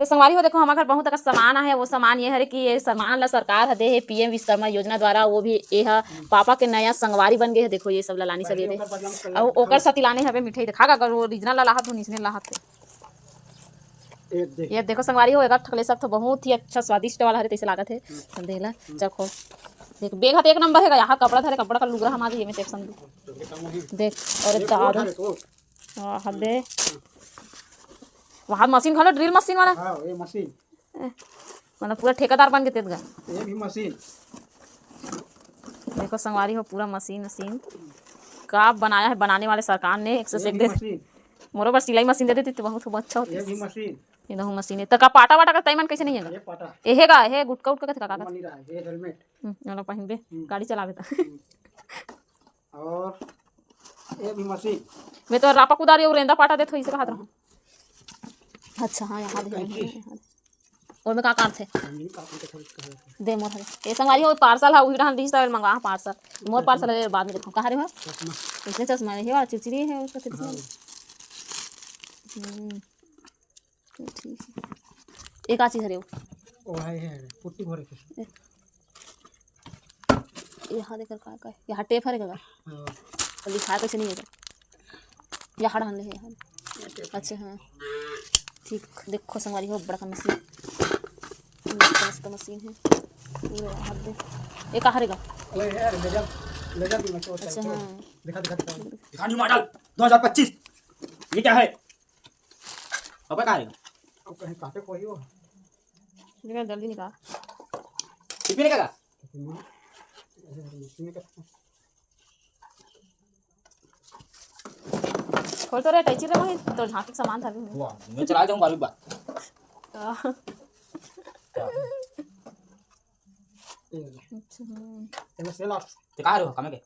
तो संगवारी हो देखो हमारे घर बहुत का सामान है। वो सामान ये है कि ये सामान ला सरकार दे है पीएम विश्वकर्मा योजना द्वारा। वो भी ये है पापा के नया संगवारी बन गए है। देखो ये सब लानी सब ये और ओकर सतिलाने हवे मिठाई दिखागा अगर वो ओरिजिनल ला लाहत हो निसने लाहत ये देखो संगवारी हो ठकले सब तो बहुत ही अच्छा स्वादिष्ट वाला है। तैसे लागत है देला चखो देख बेग हाथ एक नंबर है। यहाँ कपड़ा धरे कपड़ा का लुगरा हमारे ये में सेक्शन देख और दादा हाथ दे वहाँ मशीन खोलो ड्रिल मशीन वाला। हाँ ये मशीन मतलब पूरा ठेकेदार बन के तेज गए। ये भी मशीन देखो संगवारी हो पूरा मशीन का बनाया है बनाने वाले सरकार ने। एक से एक दे मोरो पर सिलाई मशीन दे देती तो बहुत अच्छा होता। ये भी मशीन ये दो मशीन है तो का पाटा वाटा का तैमन कैसे नहीं है। ये पाटा ये हैगा है गुटका उटका का का ये हेलमेट वाला पहन बे गाड़ी चलावे था। और ये भी मशीन वे तो रापा कुदारी और रेंदा पाटा देत हो इसे हाथ रहा। अच्छा हाँ यहाँ दे और मैं का काम थे दे मोर है ये संगवारी हो पार्सल है उही ढान दिस मंगा पार्सल मोर पार्सल है बाद में देखो कहां रे हो इसने चश्मा है वाला चिड़चिड़ी है उसका चिड़चिड़ी ठीक है एक आची हरे वो है पुट्टी भरे के यहाँ देकर का यहाँ टेप हरे का लिखा कैसे नहीं है यहाँ ढान ले है। अच्छा हाँ ठीक देखो संगवारी हो बड़ा का मशीन मस्त मशीन है पूरे हाथ दे एक हरेगा लेजर भी मत अच्छा हाँ दिखा न्यू मॉडल 2025 ये क्या है अब क्या आएगा अब कहीं काटे कोई हो निकाल जल्दी निकाल कितने निकाला खोल तो रे टैची रे वही तो झांकी सामान था वाह मैं चला जाऊंगा अभी बात अच्छा ये सेल ऑफ दिखा रहे हो कमे के